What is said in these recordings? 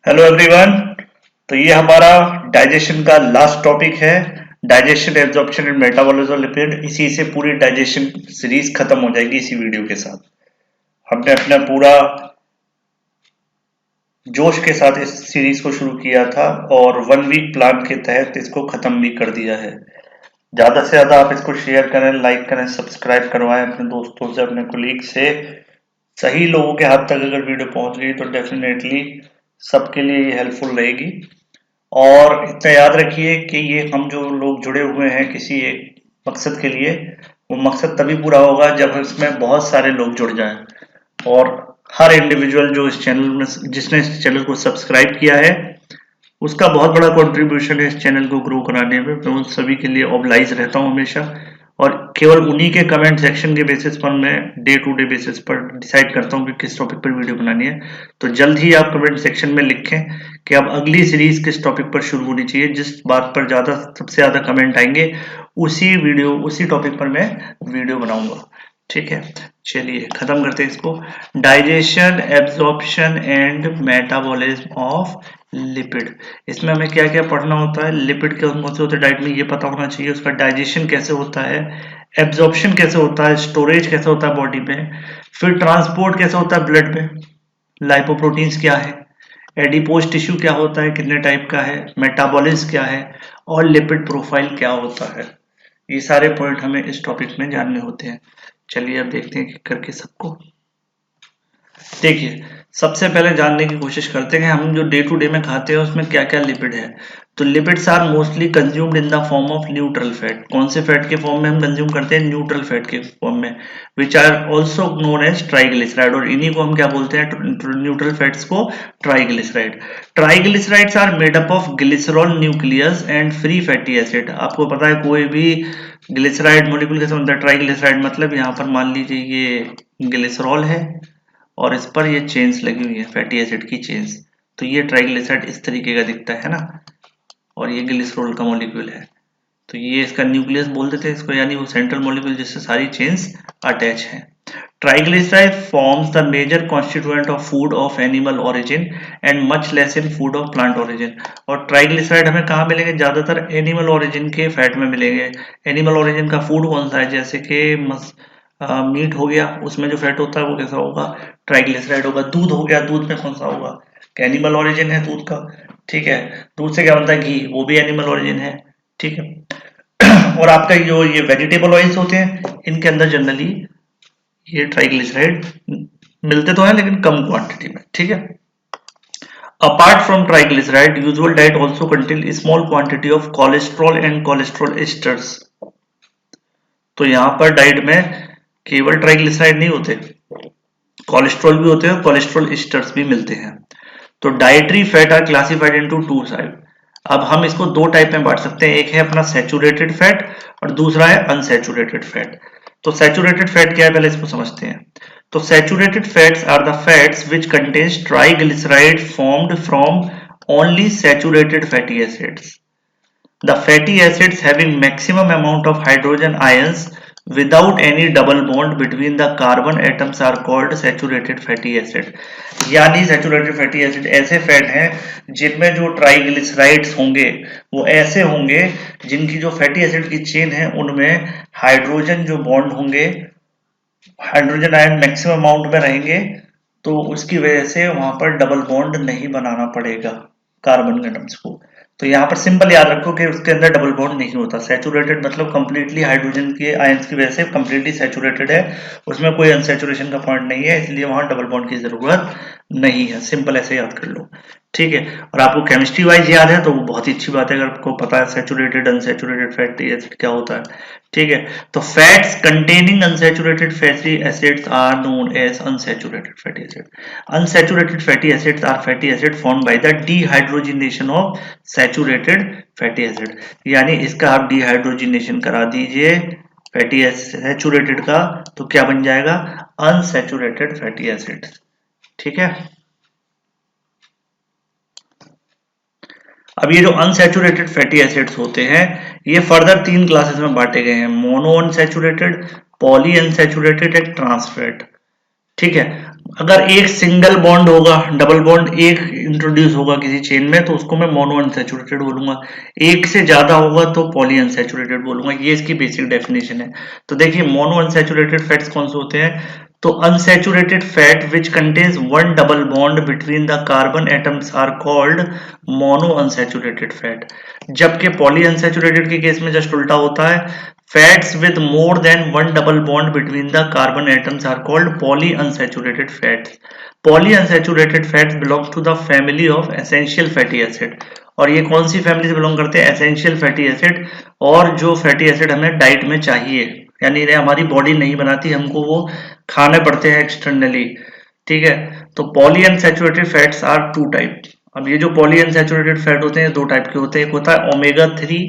Hello everyone. तो ये हमारा डाइजेशन का लास्ट टॉपिक है। Digestion, absorption and metabolism lipid. इसी से पूरी डाइजेशन सीरीज खत्म हो जाएगी इसी वीडियो के साथ। हमने अपना पूरा जोश के साथ इस सीरीज को शुरू किया था और 1 वीक प्लान के तहत इसको खत्म भी कर दिया है। ज्यादा से ज्यादा आप इसको शेयर करें, लाइक करें, सब्सक्राइब करवाएं अपने दोस्तों से, अपने कोलीग से। सही लोगों के हाथ तक अगर वीडियो पहुंच गई तो डेफिनेटली सबके लिए ये हेल्पफुल रहेगी। और इतना याद रखिए कि ये हम जो लोग जुड़े हुए हैं किसी एक मकसद के लिए, वो मकसद तभी पूरा होगा जब इसमें बहुत सारे लोग जुड़ जाएं। और हर इंडिविजुअल जो इस चैनल में, जिसने इस चैनल को सब्सक्राइब किया है, उसका बहुत बड़ा कंट्रीब्यूशन है इस चैनल को ग्रो कराने में। मैं उन सभी के लिए ऑब्लाइज रहता हूँ हमेशा। और केवल उन्हीं के कमेंट सेक्शन के बेसिस पर मैं डे टू डे बेसिस पर डिसाइड करता हूँ कि किस टॉपिक पर वीडियो बनानी है। तो जल्द ही आप कमेंट सेक्शन में लिखें कि अब अगली सीरीज किस टॉपिक पर शुरू होनी चाहिए। जिस बात पर सबसे ज्यादा कमेंट आएंगे उसी टॉपिक पर मैं वीडियो बनाऊंगा। ठीक है, चलिए खत्म करते हैं इसको। Digestion, absorption and metabolism of lipid. इसमें हमें क्या क्या पढ़ना होता है, लिपिड कौन कौन से होते हैं डाइट में, ये पता होना चाहिए। उसका डाइजेशन कैसे होता है, एब्जॉर्प्शन कैसे होता है, स्टोरेज कैसे होता है बॉडी में, फिर ट्रांसपोर्ट कैसे होता है ब्लड में, लाइपोप्रोटीन्स क्या है, एडिपोज टिश्यू क्या होता है, कितने टाइप का है, मेटाबॉलिज्म क्या है, और लिपिड प्रोफाइल क्या होता है। ये सारे पॉइंट हमें इस टॉपिक में जानने होते हैं। चलिए अब देखते हैं कि करके सबको। देखिए, सबसे पहले जानने की कोशिश करते हैं हम जो डे टू डे में खाते हैं उसमें क्या क्या लिपिड है। तो lipids are mostly consumed in the form of neutral fat. कौन से फैट के फॉर्म में हम कंज्यूम करते हैं? न्यूट्रल फैट के फॉर्म में, which are also known as triglyceride. और इन्हीं को हम क्या बोलते हैं? न्यूट्रल फैट्स को triglyceride. Triglycerides are made up of glycerol nucleus and free fatty acid. आपको पता है कोई भी ग्लिसराइड मॉलिक्यूल कैसे बनता है? ट्राइग्लिसराइड। मतलब यहाँ पर मान लीजिए ये ग्लिसरॉल है और इस पर ये चेन्स लगी हुई है, फैटी एसिड की चेन्स। तो ये ट्राइग्लिसराइड इस तरीके का दिखता है ना, और ये ग्लिसरॉल का मॉलिक्यूल है। तो ये इसका न्यूक्लियस बोल देते हैं इसको, यानी वो सेंट्रल मॉलिक्यूल जिससे सारी चेन्स अटैच हैं। Triglyceride forms the major constituent of food of animal origin and much less in food of plant origin. और ट्राइग्लिसराइड हमें कहाँ मिलेंगे? ज्यादातर एनिमल ओरिजिन के फैट में मिलेंगे। एनिमल ओरिजिन का फूड कौन सा है? जैसे कि मीट हो गया, उसमें जो फैट होता है वो कैसा होगा? ट्राइग्लिसराइड होगा। दूध हो गया, दूध में कौन सा होगा? एनिमल ओरिजिन है दूध का। ठीक है, दूध से क्या बनता है? घी, वो भी एनिमल ओरिजिन है। ठीक है। और आपका जो ये वेजिटेबल ऑयल्स होते हैं, इनके अंदर जनरली ये ट्राइग्लिसराइड मिलते तो हैं लेकिन कम क्वांटिटी में। ठीक है। Apart from triglyceride, usual diet also contain small quantity of cholesterol and cholesterol asters. तो यहाँ पर डाइट में केवल ट्राइग्लिसराइड नहीं होते, कोलेस्ट्रॉल भी होते हैं, कोलेस्ट्रॉल एस्टर्स भी मिलते हैं। तो dietary fat are classified into two type. अब हम इसको दो टाइप में बांट सकते हैं। एक है अपना सैचुरेटेड फैट और दूसरा है अनसैचुरेटेड फैट। तो सैचुरेटेड फैट क्या है पहले इसको समझते हैं। तो saturated fats are the fats which contains triglyceride formed from only saturated fatty acids. The fatty acids having maximum amount of hydrogen ions without any double bond between the carbon atoms are called saturated fatty acid। यानी saturated fatty acid ऐसे fat हैं जिनमें जो triglycerides होंगे वो ऐसे होंगे जिनकी जो फैटी एसिड की चेन है उनमें हाइड्रोजन जो बॉन्ड होंगे, हाइड्रोजन आयन मैक्सिमम अमाउंट में रहेंगे। तो उसकी वजह से वहां पर डबल बॉन्ड नहीं बनाना पड़ेगा कार्बन एटम्स को। तो यहाँ पर सिंपल याद रखो कि उसके अंदर डबल बॉन्ड नहीं होता। सैचुरेटेड मतलब कंप्लीटली हाइड्रोजन के आयंस की वजह से कंप्लीटली सैचुरेटेड है, उसमें कोई अनसैचुरेशन का पॉइंट नहीं है, इसलिए वहां डबल बॉन्ड की जरूरत नहीं है। सिंपल ऐसे याद कर लो। ठीक है। और आपको केमिस्ट्री वाइज याद है तो वो बहुत ही अच्छी बात है, अगर आपको पता है सैचुरेटेड अनसैचुरेटेड फैटी एसिड क्या होता है। ठीक है। तो fats containing unsaturated fatty acids are known as unsaturated fatty acid. Unsaturated fatty acids are fatty acid formed by the dehydrogenation of saturated fatty acid। यानी इसका आप डिहाइड्रोजिनेशन करा दीजिए फैटी सैचुरेटेड का, तो क्या बन जाएगा? Unsaturated fatty acid. ठीक है। अब ये जो अनसैचुरेटेड फैटी एसिड्स होते हैं ये फर्दर 3 क्लासेस में बांटे गए हैं: monounsaturated, polyunsaturated and trans fat. ठीक है। अगर एक सिंगल बॉन्ड होगा, डबल बॉन्ड एक इंट्रोड्यूस होगा किसी चेन में, तो उसको मैं मोनो अनसैचुरेटेड बोलूंगा। एक से ज्यादा होगा तो पॉली अनसैचुरेटेड बोलूंगा। ये इसकी बेसिक डेफिनेशन है। तो देखिए मोनो अनसैचुरेटेड फैट्स कौन से होते हैं, तो unsaturated fat which contains one double bond between the carbon atoms are called monounsaturated fat. जबकि पॉली अनसैचुरेटेड के केस में जस्ट उल्टा होता है, fats with more than one double bond between the carbon atoms are called polyunsaturated fats. Polyunsaturated fats belong to the family of essential fatty acid. और ये कौन सी family से belong करते हैं, एसेंशियल फैटी एसिड। और जो fatty acid हमें diet में चाहिए, यानी हमारी बॉडी नहीं बनाती, हमको वो खाने पड़ते हैं एक्सटर्नली। ठीक है। तो polyunsaturated fats are two type. अब ये जो पॉली अनसैचुरेटेड फैट होते हैं दो टाइप के होते हैं। एक होता है ओमेगा 3,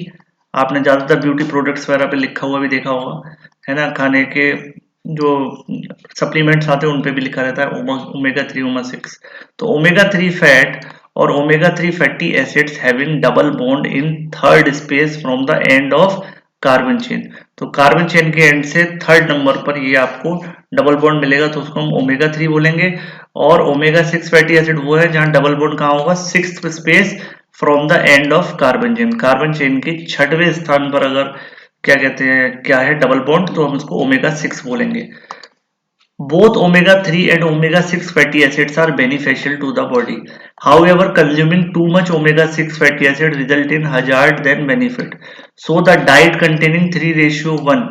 आपने ज्यादातर ब्यूटी प्रोडक्ट्स वगैरह पे लिखा हुआ भी देखा होगा, है ना, खाने के जो सप्लीमेंट्स आते हैं उन पे भी लिखा रहता है ओमेगा 3 ओमेगा 6। तो ओमेगा 3 फैट और omega 3 fatty acids having double bond in third space from the end of carbon chain. तो कार्बन चेन के एंड से थर्ड नंबर पर ये आपको डबल बॉन्ड मिलेगा, तो उसको हम ओमेगा 3 बोलेंगे। और ओमेगा 6 फैटी एसिड वो है जहां डबल बॉन्ड कहाँ होगा, sixth space from the end of carbon chain. Carbon chain के छठवें स्थान पर अगर क्या कहते हैं, क्या है डबल बॉन्ड, तो हम उसको ओमेगा 6 बोलेंगे। Both omega-3 and omega-6 fatty acids are beneficial to the body. However, consuming too much omega-6 fatty acid result in hazard than benefit. So the diet containing 3:1,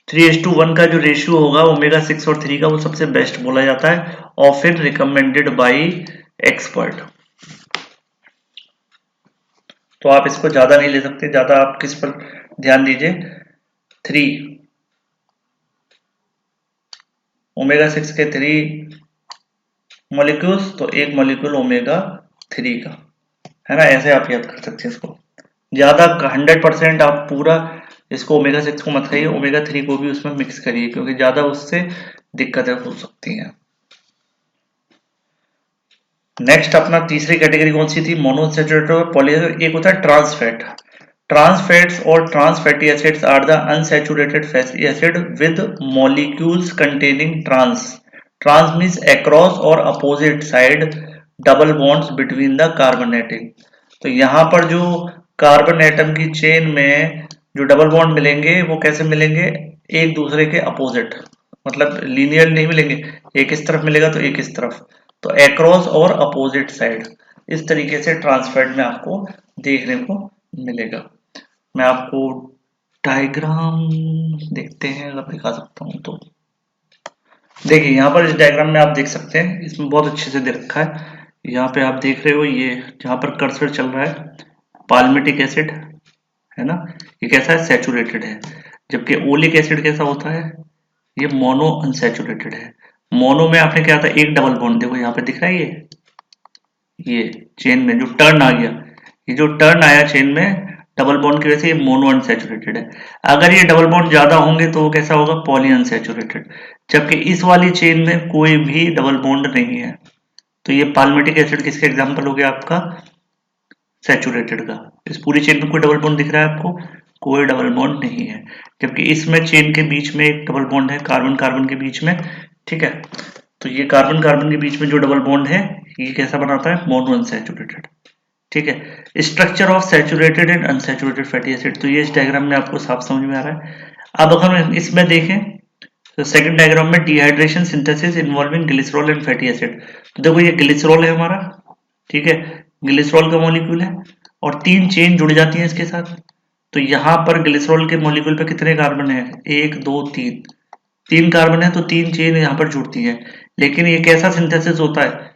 3:1 का जो रेशियो होगा omega 6 और 3 का, वो सबसे बेस्ट बोला जाता है, ऑफन रिकमेंडेड बाय एक्सपर्ट। तो आप इसको ज्यादा नहीं ले सकते, ज्यादा आप किस पर ध्यान दीजिए, 3 ओमेगा 6 के 3 मॉलिक्यूल्स, तो एक मॉलिक्यूल ओमेगा 3 का, है ना। ऐसे आप याद कर सकते हैं इसको। ज्यादा 100% आप पूरा इसको ओमेगा 6 को मत खाइए, ओमेगा 3 को भी उसमें मिक्स करिए, क्योंकि ज्यादा उससे दिक्कतें हो सकती हैं। नेक्स्ट अपना तीसरी कैटेगरी कौन सी थी, मोनोअनसैचुरेटेड और पॉलीअनसैचुरेटेड। एक होता है ट्रांस फैट। ट्रांस फैट्स और trans fatty acids are the unsaturated fatty acid with molecules containing trans. Trans means across और opposite side double bonds between the carbon atom. तो यहाँ पर जो कार्बन एटम की चेन में जो डबल बॉन्ड मिलेंगे वो कैसे मिलेंगे, एक दूसरे के अपोजिट, मतलब लीनियर नहीं मिलेंगे, एक इस तरफ मिलेगा तो एक इस तरफ, तो अक्रॉस और अपोजिट साइड। इस तरीके से ट्रांसफैट में आपको देखने को मिलेगा। मैं आपको डायग्राम देखते हैं, अगर दिखा सकता हूं तो। देखिए यहाँ पर इस डायग्राम में आप देख सकते हैं, इसमें बहुत अच्छे से दे रखा है। यहाँ पे आप देख रहे हो, ये जहाँ पर कर्सर चल रहा है पाल्मिटिक एसिड, है ना, ये कैसा है, सैचुरेटेड है। जबकि ओलिक एसिड कैसा होता है, ये मोनो अनसैचुरेटेड है। मोनो में आपने क्या था, एक डबल बॉन्ड, देखो यहाँ पे दिख रहा है, ये चेन में जो टर्न आ गया, ये जो टर्न आया चेन में डबल बॉन्ड की वजह से, ये मोनो अनसैचुरेटेड है। अगर ये डबल बॉन्ड ज्यादा होंगे तो वो कैसा होगा, पॉली अनसैचुरेटेड। जबकि इस वाली चेन में कोई भी डबल बॉन्ड नहीं है, तो ये पाल्मिटिक एसिड किसका एग्जाम्पल हो गया, आपका सैचुरेटेड का। इस पूरी चेन में कोई डबल बॉन्ड दिख रहा है आपको, कोई डबल बॉन्ड नहीं है। जबकि इसमें चेन के बीच में एक डबल बॉन्ड है, कार्बन कार्बन के बीच में, ठीक है। तो ये कार्बन कार्बन के बीच में जो डबल बॉन्ड है, ये कैसा बनाता है, मोनो अनसैचुरेटेड। ठीक है। Structure of saturated and unsaturated fatty acid, तो ये इस डायग्राम में आपको साफ समझ में आ रहा है। अब अगर हम इसमें देखें तो सेकंड डायग्राम में dehydration synthesis involving glycerol and fatty acid. तो देखो ये ग्लिसरॉल है हमारा, ठीक है, ग्लिसरॉल का मॉलिक्यूल है और 3 चेन जुड़ जाती हैं इसके साथ। तो यहाँ पर ग्लिसरॉल के मॉलिक्यूल पे कितने कार्बन है, 1 2 3, 3 कार्बन है, तो 3 चेन यहाँ पर जुड़ती हैं। लेकिन ये कैसा सिंथेसिस होता है,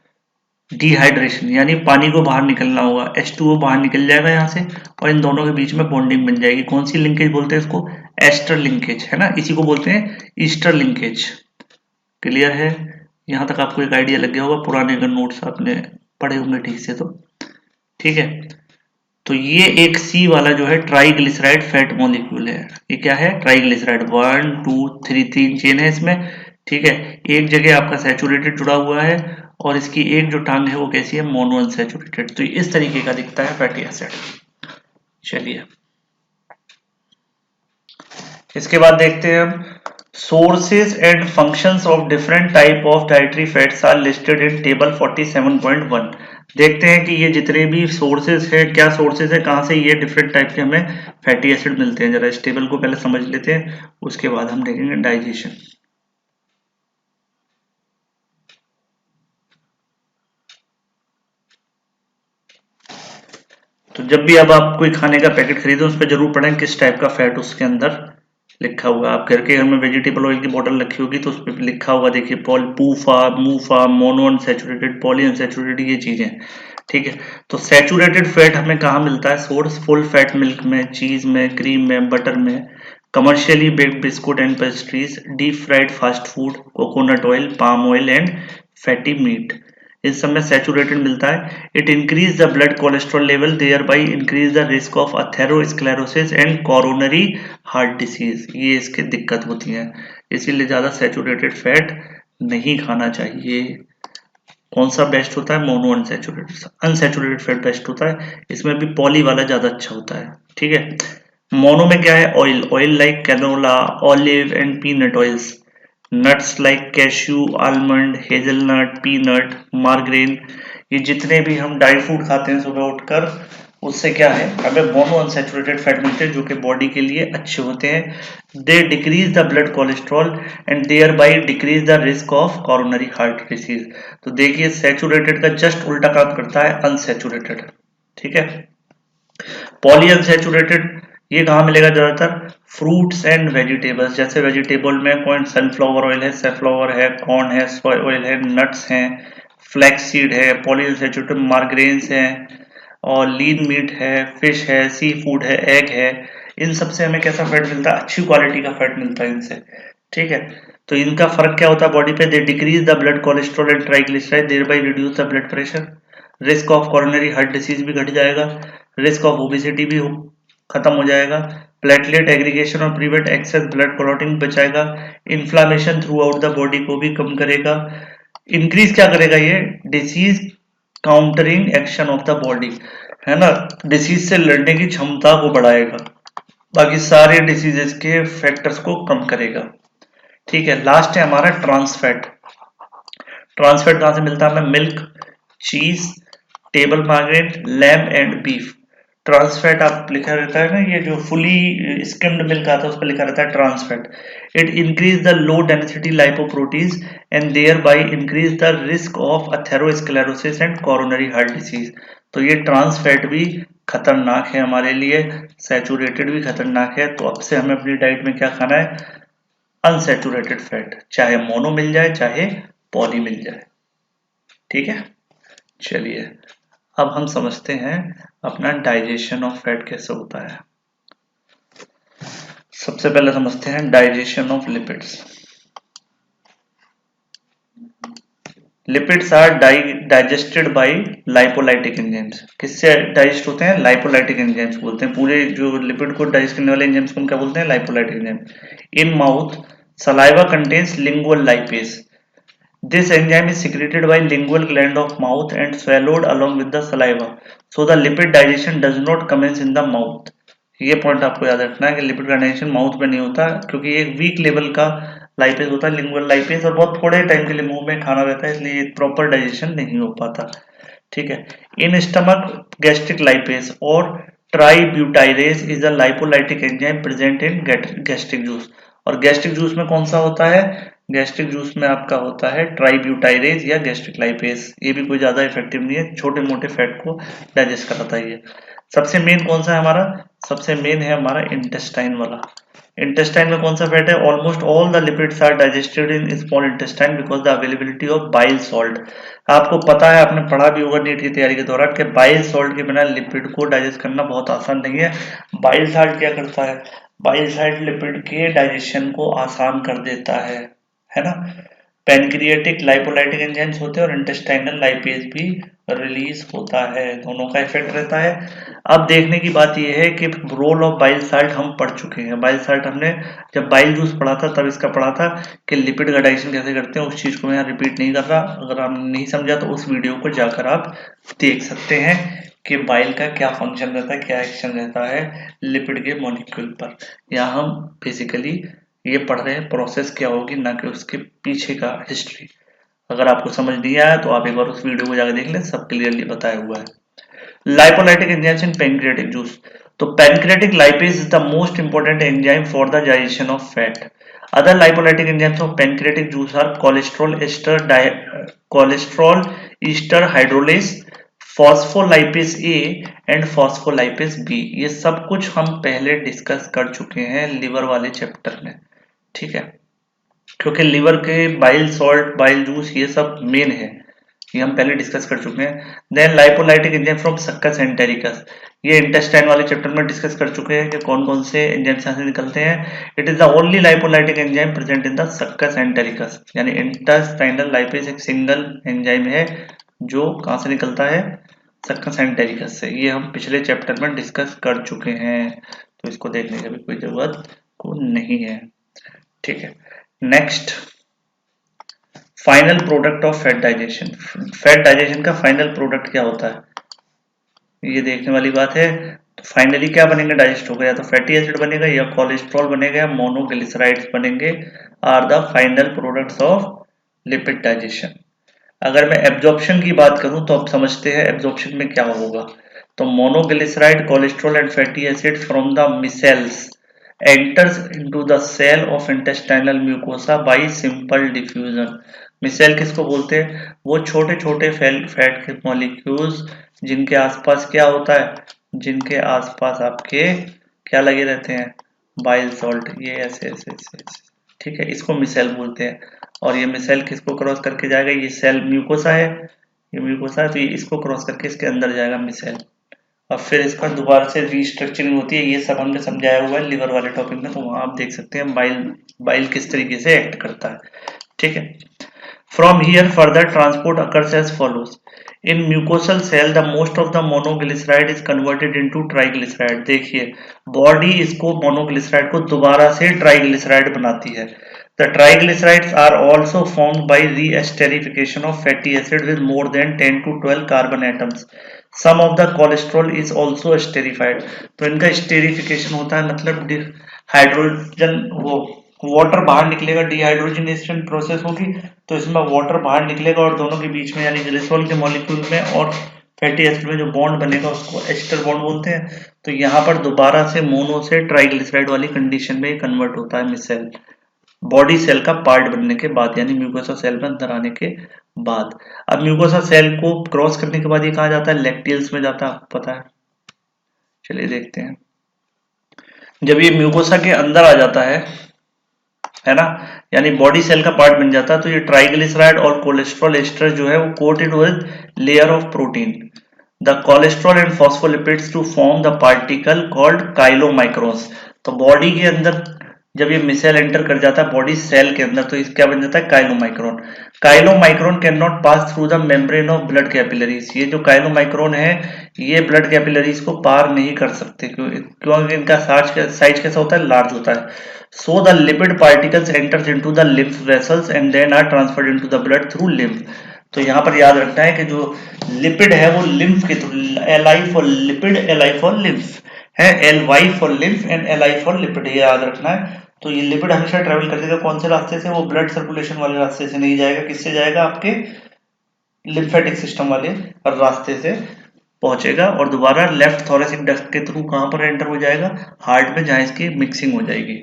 डिहाइड्रेशन, यानी पानी को बाहर निकलना होगा, H2O बाहर निकल जाएगा यहाँ से और इन दोनों के बीच में बॉन्डिंग बन जाएगी। कौन सी लिंकेज बोलते हैं इसको, एस्टर लिंकेज, है ना, इसी को बोलते हैं ईस्टर लिंकेज। क्लियर है, यहाँ तक आपको एक आइडिया लग गया होगा, पुराने अगर नोट्स आपने पढ़े होंगे ठीक से तो। ठीक है। तो ये एक C वाला जो है ट्राइग्लिसराइड फैट मॉलिक्यूल है। ये क्या है, ट्राइग्लिसराइड, 1 2 3, 3 चेन है इसमें। ठीक है। एक जगह आपका सैचुरेटेड जुड़ा हुआ है और इसकी एक जो टांग है वो कैसी है, मोनो अनसैचुरेटेड। तो इस तरीके का दिखता है फैटी एसिड। चलिए इसके बाद देखते हैं हम Sources and functions of different type of dietary fats are listed in table 47.1। देखते हैं कि ये जितने भी सोर्सेज है, क्या सोर्सेज है, कहाँ से ये डिफरेंट टाइप के हमें फैटी एसिड मिलते हैं। जरा इस टेबल को पहले समझ लेते हैं, उसके बाद हम देखेंगे डाइजेशन। तो जब भी अब आप कोई खाने का पैकेट खरीदो, उस पर जरूर पढ़ें किस टाइप का फैट उसके अंदर लिखा हुआ है। आप घर में वेजिटेबल ऑयल की बोतल रखी होगी तो उस पर लिखा होगा, देखिए पूफा, मूफा, मोनो अनसैचुरेटेड, पॉली अनसैचुरेटेड, ये चीजें। ठीक है, तो सैचुरेटेड फैट हमें कहाँ मिलता है? सोर्स फुल फैट मिल्क में, चीज में, क्रीम में, बटर में, commercially baked biscuit and pastries, deep fried fast food, coconut oil, palm oil and fatty meat, इन सब में सैचुरेटेड मिलता है। It increase the blood cholesterol level, thereby increase the risk of atherosclerosis and coronary heart disease, ये इसकी दिक्कत होती है। इसीलिए ज्यादा सैचुरेटेड फैट नहीं खाना चाहिए। कौन सा बेस्ट होता है? Mono unsaturated, unsaturated fat best होता है। इसमें भी पॉली वाला ज्यादा अच्छा होता है। ठीक है, मोनो में क्या है? Oil, oil like canola, olive and peanut oils, nuts like cashew, almond, hazelnut, peanut, margarine, ये जितने भी हम ड्राई फ्रूट खाते हैं सुबह उठकर, उससे क्या है, हमें मोनो अनसैचुरेटेड फैट मिलते हैं जो कि बॉडी के लिए अच्छे होते हैं। They decrease the blood cholesterol and thereby decrease the risk of coronary heart disease. तो देखिए, सैचुरेटेड का जस्ट उल्टा काम करता है अनसैचुरेटेड। ठीक है, पॉली अनसैचुरेटेड ये कहाँ मिलेगा ज्यादातर? फ्रूट्स एंड वेजिटेबल्स, जैसे वेजिटेबल में कौन? सनफ्लावर ऑयल है, सेफ्लावर है, कॉर्न है, सोया ऑयल है, नट्स हैं, फ्लैक्स सीड है, पॉली अनसैचुरेटेड मार्गरेन्स हैं, और लीन मीट है, फिश है, सी फूड है, एग है। इन सबसे हमें कैसा फैट मिलता है? अच्छी क्वालिटी का फैट मिलता है इनसे। ठीक है, तो इनका फर्क क्या होता है बॉडी पे? They decrease the blood cholesterol and triglyceride, thereby reduce the blood pressure, risk of coronary heart disease भी घट जाएगा, रिस्क ऑफ ओबेसिटी भी खत्म हो जाएगा, प्लेटलेट एग्रीगेशन और प्रिवेंट एक्सेस ब्लड क्लॉटिंग बचाएगा, inflammation through out the body को भी कम करेगा, इंक्रीज क्या करेगा? ये disease countering action of the body, है ना, डिसीज से लड़ने की क्षमता को बढ़ाएगा, बाकी सारे डिसीजेस के फैक्टर्स को कम करेगा। ठीक है, लास्ट है हमारा ट्रांसफैट। ट्रांसफैट कहां से मिलता है हमें? मिल्क, चीज, table Margaret, lamb and beef. Trans fat आप लिखा रहता है ना, ये जो फुली स्किम्ड मिल्क आता है उस पर लिखा रहता है trans fat. It increase the low density lipoproteins and thereby increase the risk of atherosclerosis and coronary heart disease. तो ये ट्रांसफैट भी खतरनाक है हमारे लिए, सैचुरेटेड भी खतरनाक है। तो अब से हमें अपनी डाइट में क्या खाना है? अनसैचुरेटेड फैट, चाहे मोनो मिल जाए चाहे पॉली मिल जाए। ठीक है, चलिए अब हम समझते हैं अपना डाइजेशन ऑफ फैट कैसे होता है। सबसे पहले समझते हैं digestion of lipids. Lipids are digested by lipolytic enzymes. किससे डाइजेस्ट होते हैं? लाइपोलाइटिक एंजाइम्स बोलते हैं। पूरे जो लिपिड को डाइजेस्ट करने वाले एंजाइम्स को हम क्या बोलते हैं? Lipolytic enzyme. In mouth saliva contains lingual lipase. This enzyme is secreted by lingual gland of mouth and swallowed along with the saliva. So the lipid digestion does not commence in the mouth. ये point आपको याद रखना है कि lipid का digestion mouth में नहीं होता, क्योंकि ये वीक लेवल का लाइपेज होता है, लिंगुअल लाइपेज, और बहुत थोड़े टाइम के लिए मुंह में खाना रहता है, इसलिए प्रॉपर डाइजेशन नहीं हो पाता। ठीक है, इन स्टमक गैस्ट्रिक लाइपेज और tributyrase is a lipolytic enzyme present in gastric juice. और गैस्ट्रिक जूस में कौन सा होता है? गैस्ट्रिक जूस में आपका होता है ट्राइब्यूटाइरेज या गैस्ट्रिक लाइपेज। ये भी कोई ज्यादा इफेक्टिव नहीं है, छोटे मोटे फैट को डाइजेस्ट कराता है ये। सबसे मेन कौन सा है हमारा? सबसे मेन है हमारा इंटेस्टाइन वाला। इंटेस्टाइन में कौन सा फैट है? Almost all the lipids are digested in small intestine because the availability of bile salt. आपको पता है, आपने पढ़ा भी होगा नीट की तैयारी के दौरान, कि बाइल सॉल्ट के बिना लिपिड को डाइजेस्ट करना बहुत आसान नहीं है। बाइल सॉल्ट क्या करता है? बाइल सॉल्ट लिपिड के डाइजेशन को आसान कर देता है ना। पैनक्रियाटिक लाइपोलाइटिक एंजाइम्स होते हैं और इंटेस्टाइनल लाइपेज भी रिलीज होता है, दोनों का इफेक्ट रहता है। अब देखने की बात यह है कि रोल ऑफ बाइल साल्ट हम पढ़ चुके हैं। बाइल साल्ट हमने जब बाइल जूस पढ़ा था तब इसका पढ़ा था कि लिपिड का डाइजेशन कैसे करते हैं, उस चीज को मैं यहाँ रिपीट नहीं कर रहा। अगर आपने नहीं समझा तो उस वीडियो को जाकर आप देख सकते हैं कि बाइल का क्या फंक्शन रहता है, क्या एक्शन रहता है लिपिड के मॉलिक्यूल पर। यहाँ हम बेसिकली ये पढ़ रहे हैं प्रोसेस क्या होगी, ना कि उसके पीछे का हिस्ट्री। अगर आपको समझ नहीं आया तो आप एक बार उस वीडियो को जाकर देख लें, सब क्लियरली बताया हुआ है। Lipolytic enzymes in pancreatic juice. तो pancreatic lipase is the most important enzyme for the digestion of fat. Other lipolytic enzymes of pancreatic juice are cholesterol ester hydrolase, phospholipase A and phospholipase B. ये सब कुछ हम पहले discuss कर चुके हैं liver वाले चैप्टर में, ठीक है, क्योंकि लिवर के बाइल सॉल्ट, बाइल जूस, ये सब मेन है, ये हम पहले डिस्कस कर चुके हैं। Then lipolytic enzyme from succus entericus, ये इंटेस्टाइन वाले चैप्टर में डिस्कस कर चुके हैं कि कौन कौन से एंजाइम्स यहाँ से निकलते हैं। It is the only lipolytic enzyme present in the succus entericus, यानी इंटेस्टाइनल लाइपेज एक सिंगल एंजाइम है जो कहाँ से निकलता है, सक्कस एंटेरिकस से। ये हम पिछले चैप्टर में डिस्कस कर चुके हैं, तो इसको देखने की भी कोई जरूरत को नहीं है, ठीक है। Next, final product of fat digestion. Fat digestion का फाइनल प्रोडक्ट क्या होता है, ये देखने वाली बात है। तो फाइनली क्या बनेगा, डाइजेस्ट होगा, या तो फैटी एसिड बनेगा, या कोलेस्ट्रॉल बनेगा, या मोनोग्लिसराइड्स बनेंगे, are the final products of lipid digestion. अगर मैं एब्जॉर्प्शन की बात करूं तो आप समझते हैं एब्जॉर्प्शन में क्या होगा। तो monoglyceride, cholesterol and fatty acid from the micelles enters into the cell of intestinal mucosa by simple diffusion। Micelle किसको बोलते हैं, वो छोटे छोटे फैट के मॉलिक्यूल्स जिनके आसपास क्या होता है, जिनके आसपास आपके क्या लगे रहते हैं, बाइल सॉल्ट, ये ऐसे ऐसे ऐसे ऐसे, ठीक है, इसको मिसेल बोलते हैं। और ये मिसेल किसको क्रॉस करके जाएगा, ये सेल म्यूकोसा है, ये म्यूकोसा है, तो ये इसको क्रॉस करके इसके अंदर जाएगा मिसेल, और फिर इसका दोबारा से रीस्ट्रक्चरिंग होती है। ये सब हमने समझाया हुआ है लिवर वाले टॉपिक में, तो वहां आप देख सकते हैं बाइल किस तरीके से एक्ट करता है, ठीक है। From here further transport occurs as follows. In mucosal cell the most of the monoglyceride is converted into triglyceride. देखिए, बॉडी इसको मोनोग्लिसराइड को दोबारा से ट्राइग्लिसराइड बनाती है। The triglycerides are also formed by re-esterification of fatty acid with more than 10 to 12 carbon atoms. Some of the cholesterol is also esterified। तो इनका esterification होता है, मतलब हाइड्रोजन, वो वाटर बाहर निकलेगा, डिहाइड्रोजनेशन प्रोसेस होगी, तो इसमें वाटर बाहर निकलेगा और दोनों के बीच में यानी ग्लिसरॉल के मॉलिक्यूल में और फैटी एसिड में जो बॉन्ड बनेगा उसको एस्टर बॉन्ड बोलते हैं। तो यहाँ पर दोबारा से मोनो से ट्राइग्लिसराइड वाली कंडीशन में कन्वर्ट होता है मिसेल, बॉडी सेल का पार्ट बनने के बाद, यानी म्यूकोसा सेल में अंदर आने के बाद। अब म्यूकोसा सेल को क्रॉस करने के बाद ये कहाँ जाता है, लैक्टियल्स में जाता है, आपको पता है, चलिए देखते हैं। जब ये म्यूकोसा के अंदर आ जाता है ना, यानी बॉडी सेल का पार्ट बन जाता है, तो ये ट्राइग्लिसराइड और कोलेस्ट्रॉल एस्टर जो है वो coated with layer of protein, the cholesterol and phospholipids to form the particle called chylomicrons. तो बॉडी के अंदर जब ये मिसेल एंटर कर जाता है बॉडी सेल के अंदर, तो इस क्या बन जाता है, chylomicron. Chylomicron can not pass through the membrane of blood capillaries. ये जो काइलोमाइक्रोन है ये ब्लड कैपिलरीज को पार नहीं कर सकते, क्योंकि इनका साइज कैसा होता है, लार्ज होता है। So the lipid particles enters into the lymph vessels and then are transferred into the blood through lymph. तो यहाँ पर याद रखना है कि जो लिपिड है वो लिम्फ के through, LI for lipid, LI for lymph है, LY for lymph and LI for lipid, ये याद रखना है। तो ये लिपिड हमेशा ट्रेवल कर देगा कौन से रास्ते से, वो ब्लड सर्कुलेशन वाले रास्ते से नहीं जाएगा, किससे जाएगा, आपके लिम्फेटिक सिस्टम वाले रास्ते से पहुंचेगा, और दोबारा लेफ्ट थोरेसिक डक्ट के थ्रू कहां पर एंटर हो जाएगा, हार्ट में, जहां इसकी मिक्सिंग हो जाएगी,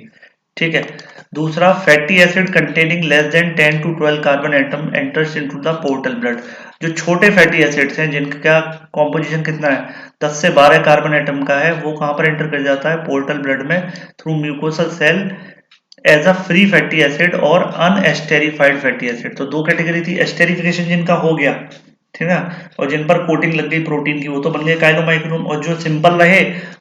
ठीक है। दूसरा, fatty acid containing less than 10 to 12 carbon atom enters into the portal blood. जो छोटे फैटी एसिड्स हैं जिनका कॉम्पोजिशन कितना है, 10 से 12 कार्बन एटम का है, वो कहां पर एंटर कर जाता है, पोर्टल ब्लड में, through mucosal cell as a free fatty acid और अनएस्टेरिफाइड फैटी एसिड। तो दो कैटेगरी थी, एस्टेरिफिकेशन जिनका हो गया, ठीक है, और जिन पर कोटिंग लग गई प्रोटीन की, वो तो बन गए काइलोमाइक्रोन, और जो सिंपल रहे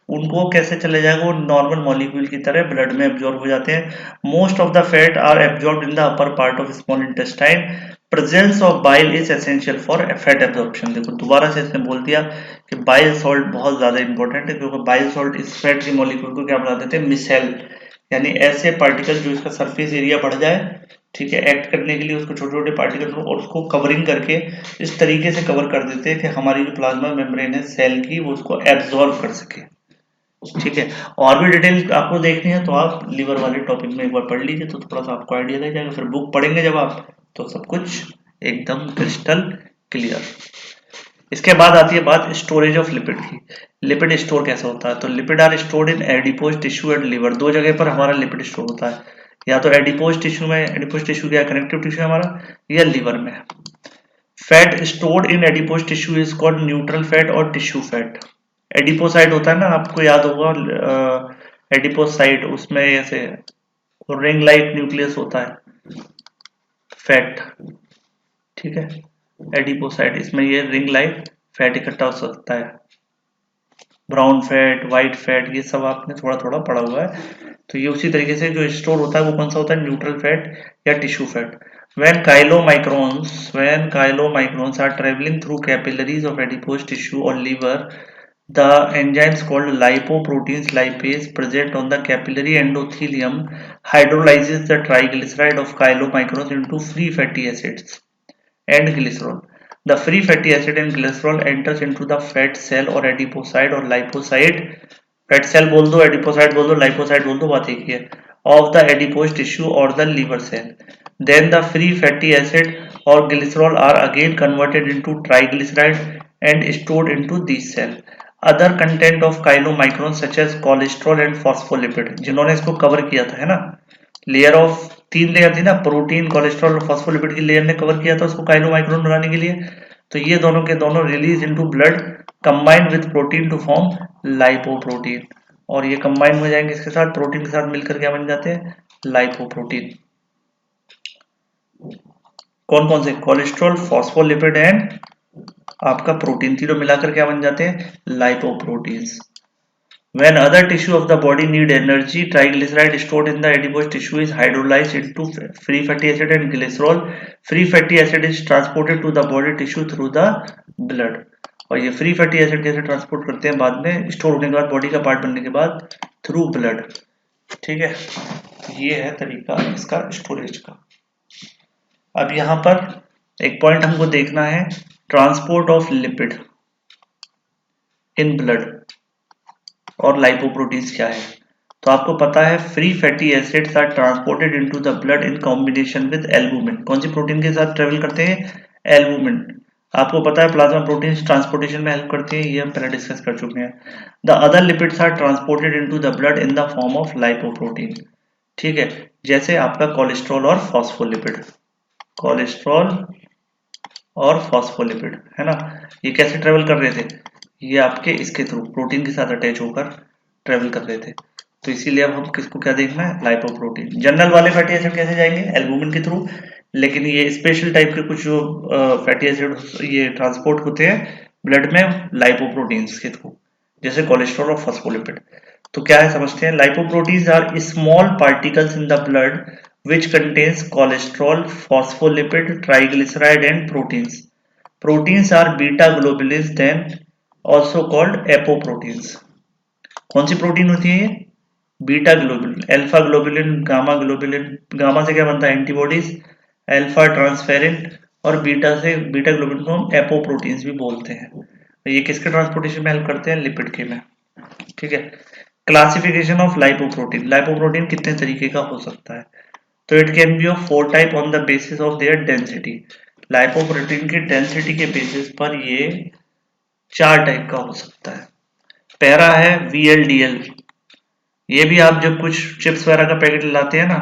उनको कैसे चले जाएगा, वो नॉर्मल मॉलिक्यूल की तरह ब्लड में एब्जॉर्ब हो जाते हैं। Most of the fat are absorb in the upper part of small intestine. Presence of bile is essential for fat absorption. देखो दोबारा से इसने बोल दिया कि बाइल सॉल्ट बहुत ज्यादा इंपॉर्टेंट है, क्योंकि बाइल सॉल्ट इस फैट के मॉलिक्यूल को क्या बना देते हैं, मिसेल, यानी ऐसे पार्टिकल जो इसका सरफेस एरिया बढ़ जाए, ठीक है, एक्ट करने के लिए उसको छोटे छोटे पार्टिकल और उसको कवरिंग करके इस तरीके से कवर कर देते हैं कि हमारी जो प्लाज्मा मेम्ब्रेन है सेल की वो उसको एब्जॉर्ब कर सके, ठीक है। और भी डिटेल आपको देखनी है तो आप लीवर वाले टॉपिक में एक बार पढ़ लीजिए, तो थोड़ा सा आपको आइडिया लग जाएगा। फिर बुक पढ़ेंगे जब आप, तो सब कुछ एकदम क्रिस्टल क्लियर। इसके बाद आती है बात स्टोरेज ऑफ लिपिड की। लिपिड स्टोर कैसे होता है? तो lipid are stored in adipose tissue and liver. दो जगह पर हमारा लिपिड स्टोर होता है, या तो एडिपोज टिश्यू में, एडिपोज टिश्यू क्या कनेक्टिव टिश्यू है हमारा, या लिवर में। Fat stored in adipose tissue is called neutral fat और टिश्यू फैट। एडिपोसाइट होता है ना, आपको याद होगा एडिपोसाइट, उसमें ऐसे रिंग लाइक न्यूक्लियस होता है फैट, ठीक है। एडिपोसाइट, इसमें ये रिंग लाइक फैट इकट्ठा हो सकता है। ब्राउन फैट, व्हाइट फैट, ये सब आपने थोड़ा थोड़ा पढ़ा हुआ है। तो ये उसी तरीके से जो स्टोर होता है वो कौन सा होता है, न्यूट्रल फैट या tissue fat. when chylomicrons are traveling through capillaries of adipose tissue or liver, the enzymes called lipoproteins lipase present on the capillary endothelium hydrolyzes the triglyceride of chylomicrons into free fatty acids and glycerol. The free fatty acid and glycerol enters into the fat cell or adipocyte or lipocyte. Fat cell बोल दो, adipocyte बोल दो, लाइपोसाइट बोल दो, बात एक ही है। ऑफ द एडिपोज टिश्यू और the liver cell, then the free fatty acid और glycerol are again converted into triglyceride and stored into this cell. Other content of chylomicron such as cholesterol and phospholipid, जिन्होंने इसको cover किया था, है ना, layer of 3 layer थी ना, protein, cholesterol और फॉस्फोलिपिड की लेयर ने कवर किया था उसको काइलोमाइक्रोन बनाने के लिए। तो ये दोनों के दोनों release into blood combined with protein to form lipoprotein, और ये कंबाइन हो जाएंगे इसके साथ, प्रोटीन के साथ मिलकर क्या बन जाते हैं, लाइपोप्रोटीन। कौन कौन से, कोलेस्ट्रॉल, फॉस्फोलिपिड एंड आपका प्रोटीन, तीनों मिलाकर क्या बन जाते हैं, lipoproteins. When other tissue of the body need energy, triglyceride stored in the adipose tissue is hydrolyzed into free fatty acid and glycerol. Free fatty acid is transported to the body tissue through the blood. और ये free fatty acid कैसे transport करते हैं बाद में, store होने के बाद, बॉडी का पार्ट बनने के बाद, थ्रू ब्लड, ठीक है। ये है तरीका इसका स्टोरेज का। अब यहाँ पर एक पॉइंट हमको देखना है, transport of lipid in blood और लाइपोप्रोटीन्स क्या है। तो आपको पता है free fatty acids are transported into the blood in combination with albumin. कौन सी प्रोटीन के साथ ट्रेवल करते हैं, एल्बुमिन। आपको पता है प्लाज्मा प्रोटीन्स ट्रांसपोर्टेशन में हेल्प करती हैं, ये हम पहले डिस्कस कर चुके हैं। The other lipids are transported into the blood in the form of lipoprotein, ठीक है। जैसे आपका कोलेस्ट्रॉल और फॉस्फोलिपिड, कोलेस्ट्रॉल और फॉस्फोलिपिड, है ना, ये कैसे ट्रेवल कर रहे थे, ये आपके इसके थ्रू प्रोटीन के साथ अटैच होकर ट्रेवल कर रहे थे। तो इसीलिए अब हम किसको क्या देखना है, लाइपोप्रोटीन। जनरल वाले फैटी एसिड कैसे जाएंगे, एल्बुमिन के थ्रू, लेकिन ये स्पेशल टाइप के कुछ जो फैटी एसिड ये ट्रांसपोर्ट होते हैं ब्लड में लाइपोप्रोटीन्स के थ्रू, जैसे कोलेस्ट्रॉल और फॉस्फोलिपिड। तो क्या है समझते हैं, lipoproteins are small particles in the blood which contains cholesterol, phospholipid, triglyceride and proteins. Proteins are beta globulins, then also called apoproteins. कौन सी प्रोटीन होती है ये, beta globulin, alpha globulin, gamma globulin. Gamma से क्या बनता है, एंटीबॉडीज, अल्फा ट्रांसफेरिन, और बीटा से, बीटा ग्लोबुलिन को हम एपोप्रोटीन्स भी बोलते हैं। तो ये किसके ट्रांसपोर्टेशन में हेल्प करते हैं, लिपिड के में, ठीक है। क्लासिफिकेशन ऑफ लाइपोप्रोटीन, लाइपोप्रोटीन कितने तरीके का हो सकता है, तो it can be of 4 type on the basis of their density. Lipoprotein की डेंसिटी के बेसिस पर ये 4 टाइप का हो सकता है। पहला है VLDL, ये भी आप जब कुछ चिप्स वगैरह का पैकेट लाते हैं ना,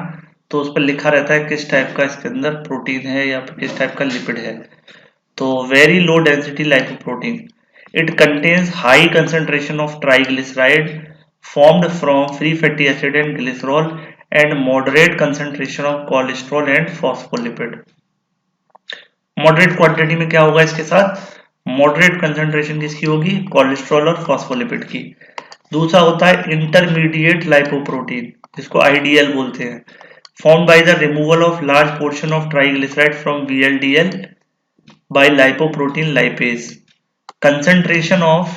तो उस पर लिखा रहता है किस टाइप का इसके अंदर प्रोटीन है या किस टाइप का लिपिड है। तो very low density lipoprotein, it contains high concentration of triglyceride formed from free fatty acid and glycerol and moderate concentration of cholesterol and phospholipid. Moderate quantity में क्या होगा इसके साथ, मॉडरेट कंसेंट्रेशन किसकी होगी, कोलेस्ट्रॉल और फॉस्फोलिपिड की। दूसरा होता है इंटरमीडिएट लाइपोप्रोटीन, जिसको IDL बोलते हैं, formed by the removal of large portion of triglyceride from VLDL by lipoprotein lipase. Concentration of